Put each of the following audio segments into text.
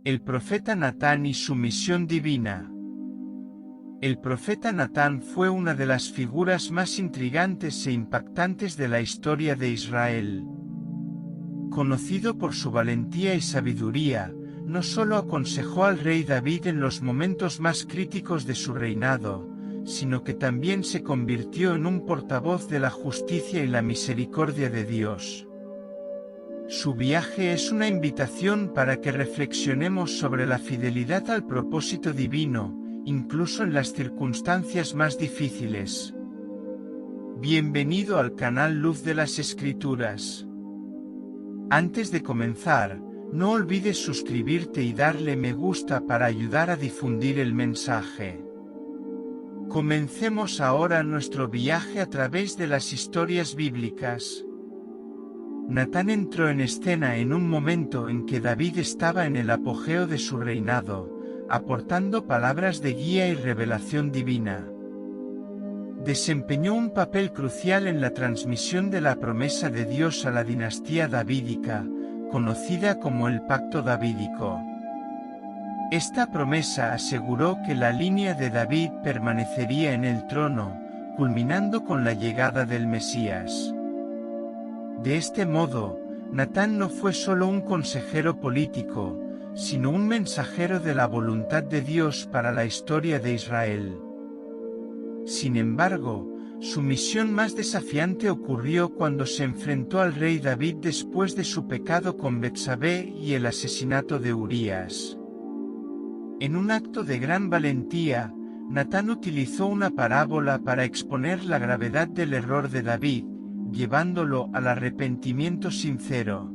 El profeta Natán y su misión divina. El profeta Natán fue una de las figuras más intrigantes e impactantes de la historia de Israel. Conocido por su valentía y sabiduría, no solo aconsejó al rey David en los momentos más críticos de su reinado, sino que también se convirtió en un portavoz de la justicia y la misericordia de Dios. Su viaje es una invitación para que reflexionemos sobre la fidelidad al propósito divino, incluso en las circunstancias más difíciles. Bienvenido al canal Luz de las Escrituras. Antes de comenzar, no olvides suscribirte y darle me gusta para ayudar a difundir el mensaje. Comencemos ahora nuestro viaje a través de las historias bíblicas. Natán entró en escena en un momento en que David estaba en el apogeo de su reinado, aportando palabras de guía y revelación divina. Desempeñó un papel crucial en la transmisión de la promesa de Dios a la dinastía davídica, conocida como el Pacto Davídico. Esta promesa aseguró que la línea de David permanecería en el trono, culminando con la llegada del Mesías. De este modo, Natán no fue solo un consejero político, sino un mensajero de la voluntad de Dios para la historia de Israel. Sin embargo, su misión más desafiante ocurrió cuando se enfrentó al rey David después de su pecado con Betsabé y el asesinato de Urías. En un acto de gran valentía, Natán utilizó una parábola para exponer la gravedad del error de David, llevándolo al arrepentimiento sincero.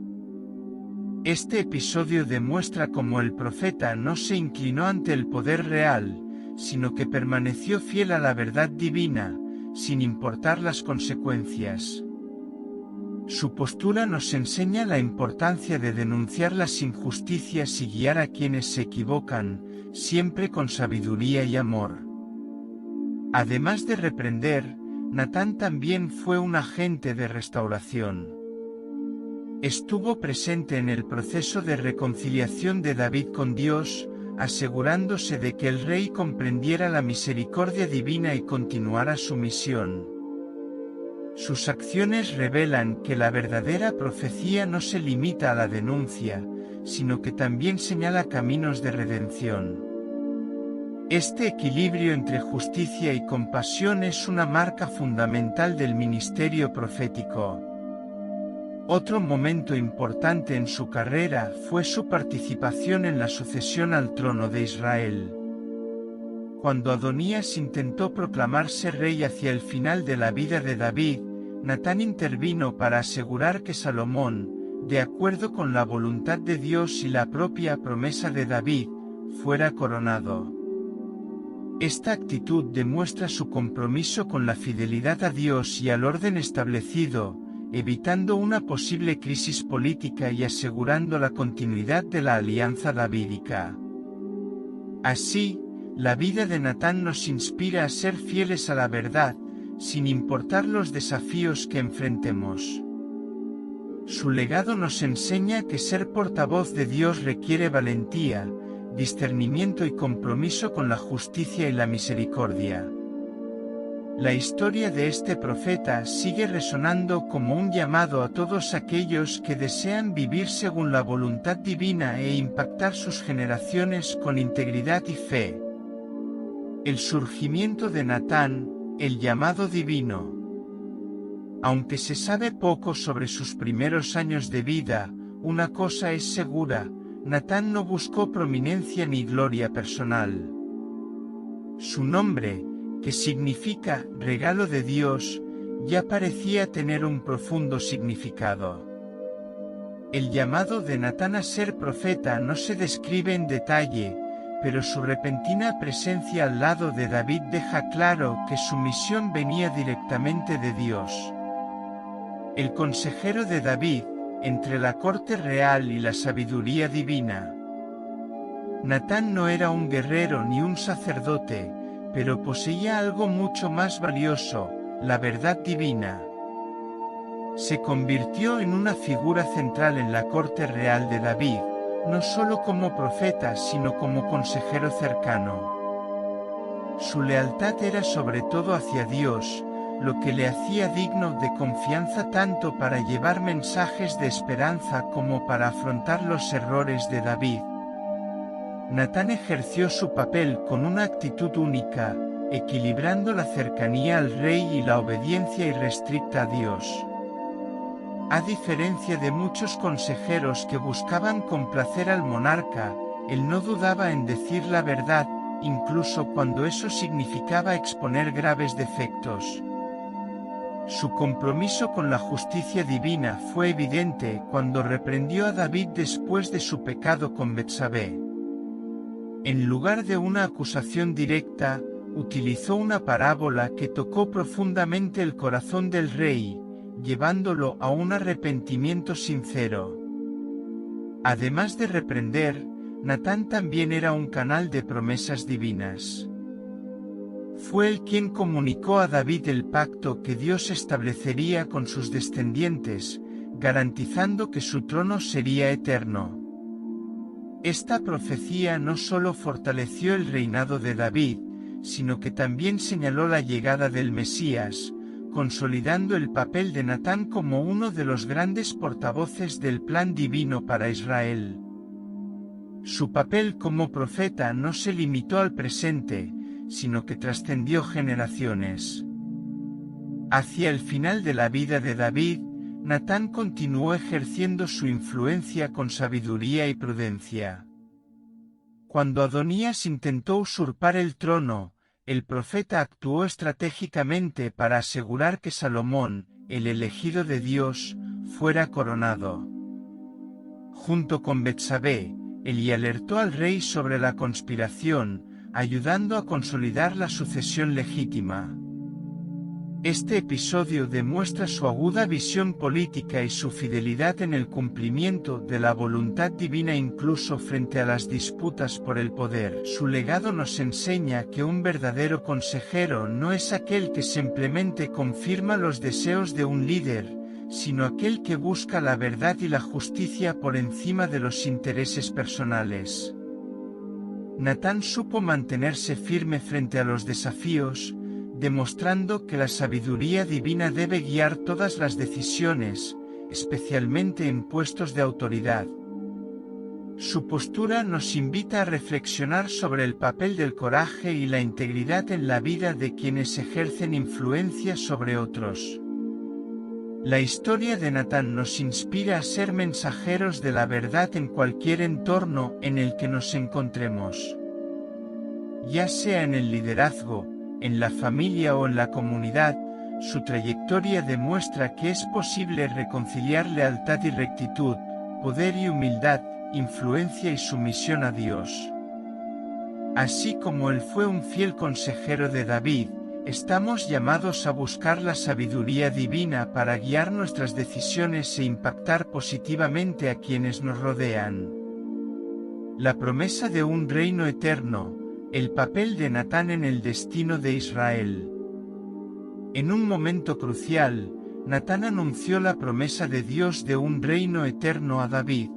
Este episodio demuestra cómo el profeta no se inclinó ante el poder real, sino que permaneció fiel a la verdad divina, sin importar las consecuencias. Su postura nos enseña la importancia de denunciar las injusticias y guiar a quienes se equivocan, siempre con sabiduría y amor. Además de reprender, Natán también fue un agente de restauración. Estuvo presente en el proceso de reconciliación de David con Dios, asegurándose de que el rey comprendiera la misericordia divina y continuara su misión. Sus acciones revelan que la verdadera profecía no se limita a la denuncia, sino que también señala caminos de redención. Este equilibrio entre justicia y compasión es una marca fundamental del ministerio profético. Otro momento importante en su carrera fue su participación en la sucesión al trono de Israel. Cuando Adonías intentó proclamarse rey hacia el final de la vida de David, Natán intervino para asegurar que Salomón, de acuerdo con la voluntad de Dios y la propia promesa de David, fuera coronado. Esta actitud demuestra su compromiso con la fidelidad a Dios y al orden establecido, evitando una posible crisis política y asegurando la continuidad de la alianza davídica. Así, la vida de Natán nos inspira a ser fieles a la verdad, sin importar los desafíos que enfrentemos. Su legado nos enseña que ser portavoz de Dios requiere valentía, discernimiento y compromiso con la justicia y la misericordia. La historia de este profeta sigue resonando como un llamado a todos aquellos que desean vivir según la voluntad divina e impactar sus generaciones con integridad y fe. El surgimiento de Natán, el llamado divino. Aunque se sabe poco sobre sus primeros años de vida, una cosa es segura: Natán no buscó prominencia ni gloria personal. Su nombre, que significa regalo de Dios, ya parecía tener un profundo significado. El llamado de Natán a ser profeta no se describe en detalle, pero su repentina presencia al lado de David deja claro que su misión venía directamente de Dios. El consejero de David, entre la corte real y la sabiduría divina. Natán no era un guerrero ni un sacerdote, pero poseía algo mucho más valioso: la verdad divina. Se convirtió en una figura central en la corte real de David, no solo como profeta sino como consejero cercano. Su lealtad era sobre todo hacia Dios, lo que le hacía digno de confianza tanto para llevar mensajes de esperanza como para afrontar los errores de David. Natán ejerció su papel con una actitud única, equilibrando la cercanía al rey y la obediencia irrestricta a Dios. A diferencia de muchos consejeros que buscaban complacer al monarca, él no dudaba en decir la verdad, incluso cuando eso significaba exponer graves defectos. Su compromiso con la justicia divina fue evidente cuando reprendió a David después de su pecado con Betsabé. En lugar de una acusación directa, utilizó una parábola que tocó profundamente el corazón del rey, llevándolo a un arrepentimiento sincero. Además de reprender, Natán también era un canal de promesas divinas. Fue él quien comunicó a David el pacto que Dios establecería con sus descendientes, garantizando que su trono sería eterno. Esta profecía no solo fortaleció el reinado de David, sino que también señaló la llegada del Mesías, consolidando el papel de Natán como uno de los grandes portavoces del plan divino para Israel. Su papel como profeta no se limitó al presente, sino que trascendió generaciones. Hacia el final de la vida de David, Natán continuó ejerciendo su influencia con sabiduría y prudencia. Cuando Adonías intentó usurpar el trono, el profeta actuó estratégicamente para asegurar que Salomón, el elegido de Dios, fuera coronado. Junto con Betsabé, Elí alertó al rey sobre la conspiración, ayudando a consolidar la sucesión legítima. Este episodio demuestra su aguda visión política y su fidelidad en el cumplimiento de la voluntad divina incluso frente a las disputas por el poder. Su legado nos enseña que un verdadero consejero no es aquel que simplemente confirma los deseos de un líder, sino aquel que busca la verdad y la justicia por encima de los intereses personales. Natán supo mantenerse firme frente a los desafíos, demostrando que la sabiduría divina debe guiar todas las decisiones, especialmente en puestos de autoridad. Su postura nos invita a reflexionar sobre el papel del coraje y la integridad en la vida de quienes ejercen influencia sobre otros. La historia de Natán nos inspira a ser mensajeros de la verdad en cualquier entorno en el que nos encontremos. Ya sea en el liderazgo, en la familia o en la comunidad, su trayectoria demuestra que es posible reconciliar lealtad y rectitud, poder y humildad, influencia y sumisión a Dios. Así como él fue un fiel consejero de David, estamos llamados a buscar la sabiduría divina para guiar nuestras decisiones e impactar positivamente a quienes nos rodean. La promesa de un reino eterno, el papel de Natán en el destino de Israel. En un momento crucial, Natán anunció la promesa de Dios de un reino eterno a David.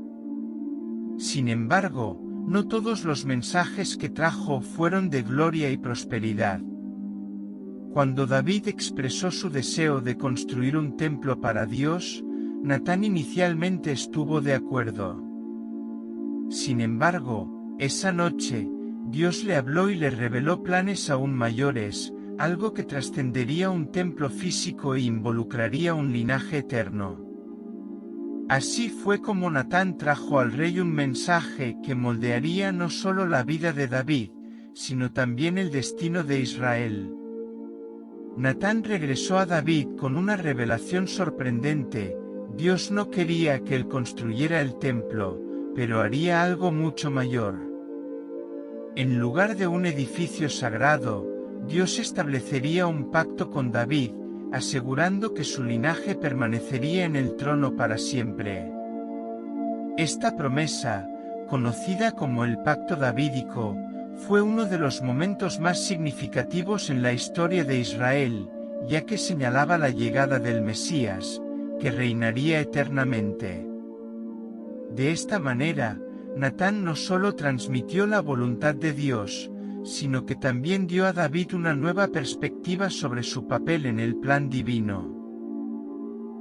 Sin embargo, no todos los mensajes que trajo fueron de gloria y prosperidad. Cuando David expresó su deseo de construir un templo para Dios, Natán inicialmente estuvo de acuerdo. Sin embargo, esa noche, Dios le habló y le reveló planes aún mayores, algo que trascendería un templo físico e involucraría un linaje eterno. Así fue como Natán trajo al rey un mensaje que moldearía no solo la vida de David, sino también el destino de Israel. Natán regresó a David con una revelación sorprendente: Dios no quería que él construyera el templo, pero haría algo mucho mayor. En lugar de un edificio sagrado, Dios establecería un pacto con David, asegurando que su linaje permanecería en el trono para siempre. Esta promesa, conocida como el Pacto Davídico, fue uno de los momentos más significativos en la historia de Israel, ya que señalaba la llegada del Mesías, que reinaría eternamente. De esta manera, Natán no solo transmitió la voluntad de Dios, sino que también dio a David una nueva perspectiva sobre su papel en el plan divino.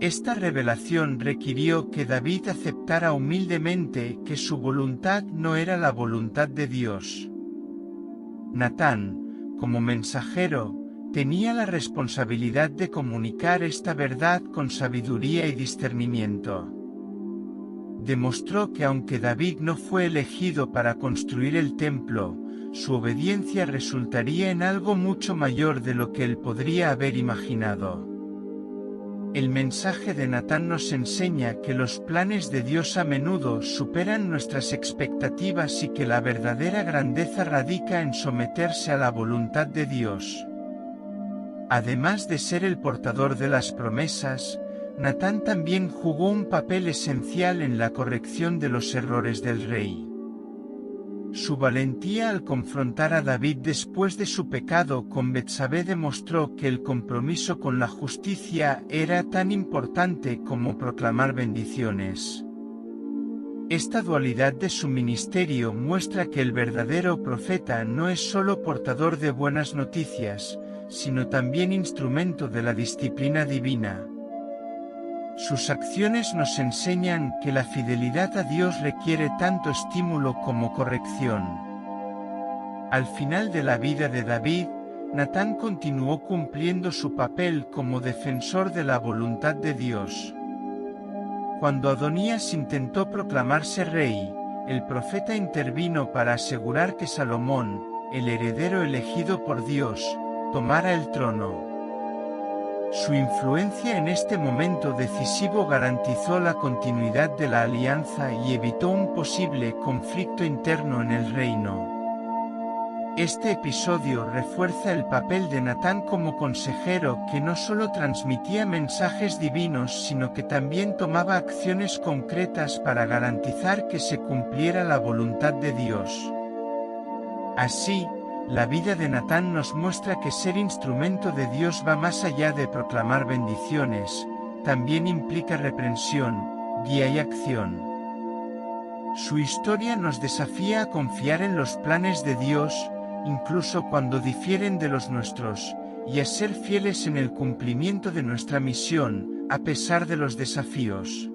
Esta revelación requirió que David aceptara humildemente que su voluntad no era la voluntad de Dios. Natán, como mensajero, tenía la responsabilidad de comunicar esta verdad con sabiduría y discernimiento. Demostró que aunque David no fue elegido para construir el templo, su obediencia resultaría en algo mucho mayor de lo que él podría haber imaginado. El mensaje de Natán nos enseña que los planes de Dios a menudo superan nuestras expectativas y que la verdadera grandeza radica en someterse a la voluntad de Dios. Además de ser el portador de las promesas, Natán también jugó un papel esencial en la corrección de los errores del rey. Su valentía al confrontar a David después de su pecado con Betsabé demostró que el compromiso con la justicia era tan importante como proclamar bendiciones. Esta dualidad de su ministerio muestra que el verdadero profeta no es solo portador de buenas noticias, sino también instrumento de la disciplina divina. Sus acciones nos enseñan que la fidelidad a Dios requiere tanto estímulo como corrección. Al final de la vida de David, Natán continuó cumpliendo su papel como defensor de la voluntad de Dios. Cuando Adonías intentó proclamarse rey, el profeta intervino para asegurar que Salomón, el heredero elegido por Dios, tomara el trono. Su influencia en este momento decisivo garantizó la continuidad de la alianza y evitó un posible conflicto interno en el reino. Este episodio refuerza el papel de Natán como consejero que no solo transmitía mensajes divinos sino que también tomaba acciones concretas para garantizar que se cumpliera la voluntad de Dios. Así, la vida de Natán nos muestra que ser instrumento de Dios va más allá de proclamar bendiciones, también implica reprensión, guía y acción. Su historia nos desafía a confiar en los planes de Dios, incluso cuando difieren de los nuestros, y a ser fieles en el cumplimiento de nuestra misión, a pesar de los desafíos.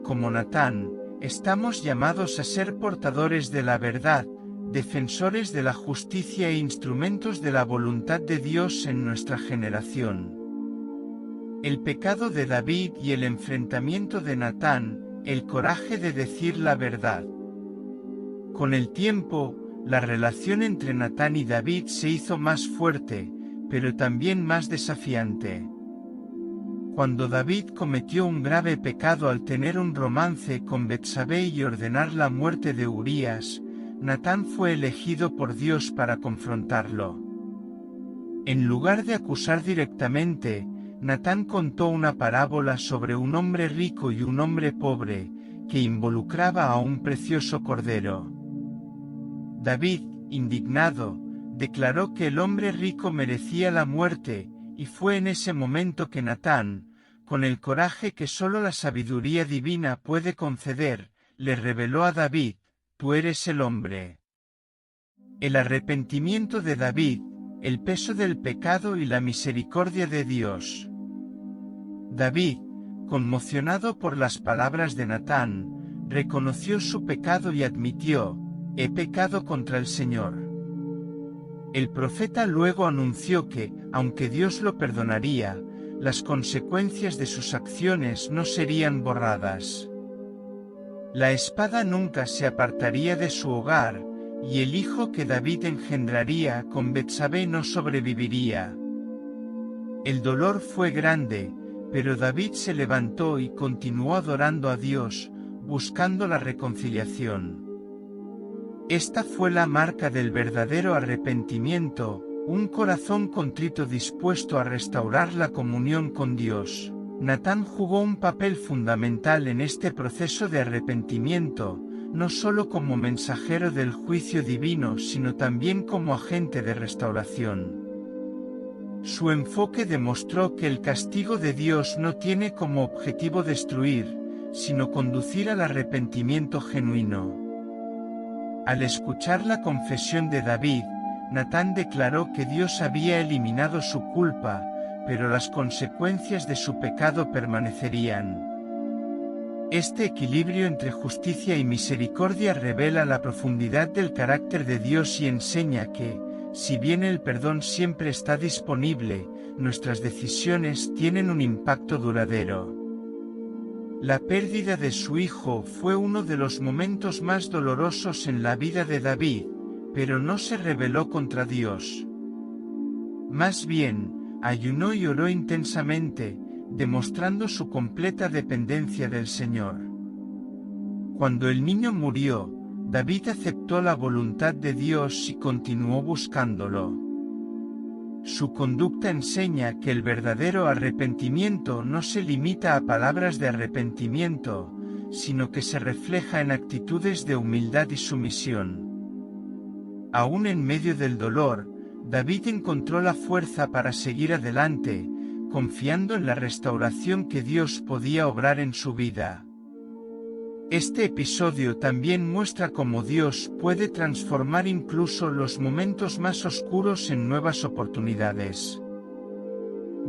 Como Natán, estamos llamados a ser portadores de la verdad, defensores de la justicia e instrumentos de la voluntad de Dios en nuestra generación. El pecado de David y el enfrentamiento de Natán, el coraje de decir la verdad. Con el tiempo, la relación entre Natán y David se hizo más fuerte, pero también más desafiante. Cuando David cometió un grave pecado al tener un romance con Betsabé y ordenar la muerte de Urías, Natán fue elegido por Dios para confrontarlo. En lugar de acusar directamente, Natán contó una parábola sobre un hombre rico y un hombre pobre, que involucraba a un precioso cordero. David, indignado, declaró que el hombre rico merecía la muerte, y fue en ese momento que Natán, con el coraje que solo la sabiduría divina puede conceder, le reveló a David: «Tú eres el hombre». El arrepentimiento de David, el peso del pecado y la misericordia de Dios. David, conmocionado por las palabras de Natán, reconoció su pecado y admitió: «He pecado contra el Señor». El profeta luego anunció que, aunque Dios lo perdonaría, las consecuencias de sus acciones no serían borradas. La espada nunca se apartaría de su hogar, y el hijo que David engendraría con Betsabé no sobreviviría. El dolor fue grande, pero David se levantó y continuó adorando a Dios, buscando la reconciliación. Esta fue la marca del verdadero arrepentimiento, un corazón contrito dispuesto a restaurar la comunión con Dios. Natán jugó un papel fundamental en este proceso de arrepentimiento, no solo como mensajero del juicio divino sino también como agente de restauración. Su enfoque demostró que el castigo de Dios no tiene como objetivo destruir, sino conducir al arrepentimiento genuino. Al escuchar la confesión de David, Natán declaró que Dios había eliminado su culpa, pero las consecuencias de su pecado permanecerían. Este equilibrio entre justicia y misericordia revela la profundidad del carácter de Dios y enseña que, si bien el perdón siempre está disponible, nuestras decisiones tienen un impacto duradero. La pérdida de su hijo fue uno de los momentos más dolorosos en la vida de David, pero no se rebeló contra Dios. Más bien, ayunó y oró intensamente, demostrando su completa dependencia del Señor. Cuando el niño murió, David aceptó la voluntad de Dios y continuó buscándolo. Su conducta enseña que el verdadero arrepentimiento no se limita a palabras de arrepentimiento, sino que se refleja en actitudes de humildad y sumisión. Aún en medio del dolor, David encontró la fuerza para seguir adelante, confiando en la restauración que Dios podía obrar en su vida. Este episodio también muestra cómo Dios puede transformar incluso los momentos más oscuros en nuevas oportunidades.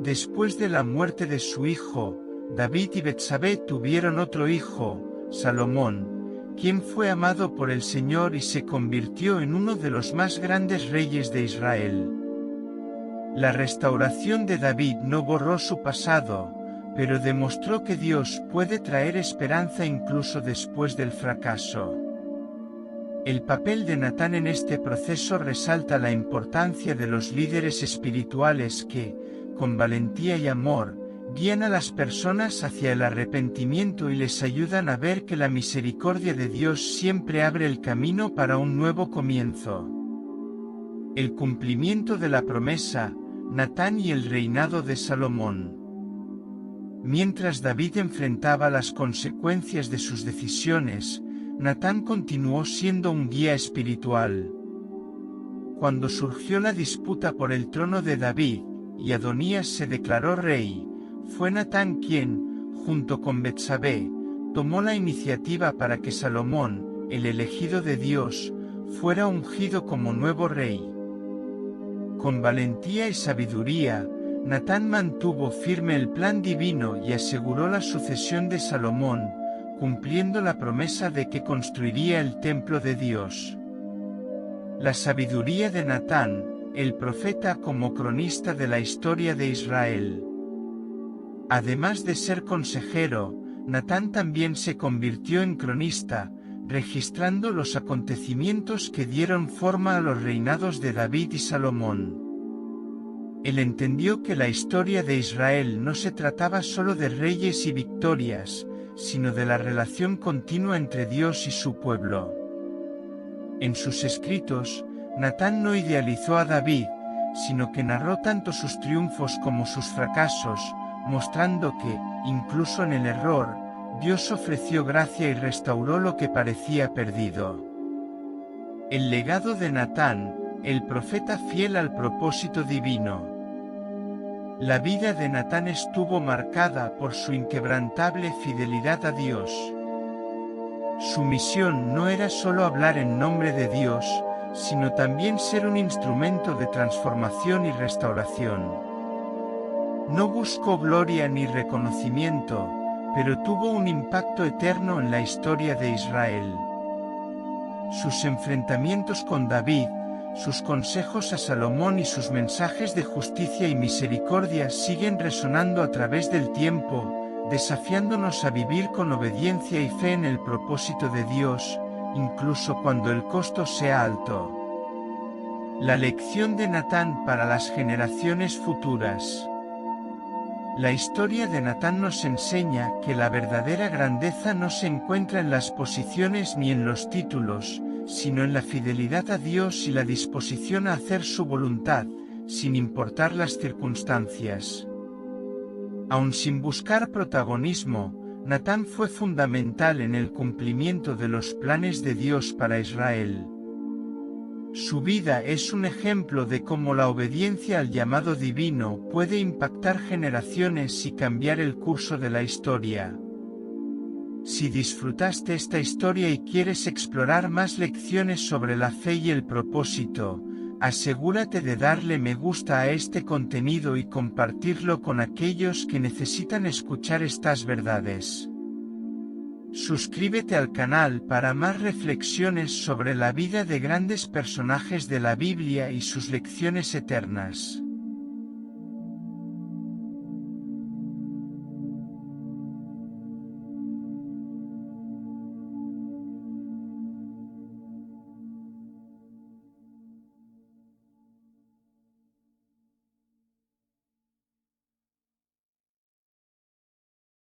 Después de la muerte de su hijo, David y Betsabé tuvieron otro hijo, Salomón, quien fue amado por el Señor y se convirtió en uno de los más grandes reyes de Israel. La restauración de David no borró su pasado, pero demostró que Dios puede traer esperanza incluso después del fracaso. El papel de Natán en este proceso resalta la importancia de los líderes espirituales que, con valentía y amor, guían a las personas hacia el arrepentimiento y les ayudan a ver que la misericordia de Dios siempre abre el camino para un nuevo comienzo. El cumplimiento de la promesa, Natán y el reinado de Salomón. Mientras David enfrentaba las consecuencias de sus decisiones, Natán continuó siendo un guía espiritual. Cuando surgió la disputa por el trono de David, y Adonías se declaró rey, fue Natán quien, junto con Betsabé, tomó la iniciativa para que Salomón, el elegido de Dios, fuera ungido como nuevo rey. Con valentía y sabiduría, Natán mantuvo firme el plan divino y aseguró la sucesión de Salomón, cumpliendo la promesa de que construiría el templo de Dios. La sabiduría de Natán, el profeta como cronista de la historia de Israel. Además de ser consejero, Natán también se convirtió en cronista, registrando los acontecimientos que dieron forma a los reinados de David y Salomón. Él entendió que la historia de Israel no se trataba solo de reyes y victorias, sino de la relación continua entre Dios y su pueblo. En sus escritos, Natán no idealizó a David, sino que narró tanto sus triunfos como sus fracasos, mostrando que, incluso en el error, Dios ofreció gracia y restauró lo que parecía perdido. El legado de Natán, el profeta fiel al propósito divino. La vida de Natán estuvo marcada por su inquebrantable fidelidad a Dios. Su misión no era solo hablar en nombre de Dios, sino también ser un instrumento de transformación y restauración. No buscó gloria ni reconocimiento, pero tuvo un impacto eterno en la historia de Israel. Sus enfrentamientos con David, sus consejos a Salomón y sus mensajes de justicia y misericordia siguen resonando a través del tiempo, desafiándonos a vivir con obediencia y fe en el propósito de Dios, incluso cuando el costo sea alto. La lección de Natán para las generaciones futuras. La historia de Natán nos enseña que la verdadera grandeza no se encuentra en las posiciones ni en los títulos, sino en la fidelidad a Dios y la disposición a hacer su voluntad, sin importar las circunstancias. Aun sin buscar protagonismo, Natán fue fundamental en el cumplimiento de los planes de Dios para Israel. Su vida es un ejemplo de cómo la obediencia al llamado divino puede impactar generaciones y cambiar el curso de la historia. Si disfrutaste esta historia y quieres explorar más lecciones sobre la fe y el propósito, asegúrate de darle me gusta a este contenido y compartirlo con aquellos que necesitan escuchar estas verdades. Suscríbete al canal para más reflexiones sobre la vida de grandes personajes de la Biblia y sus lecciones eternas.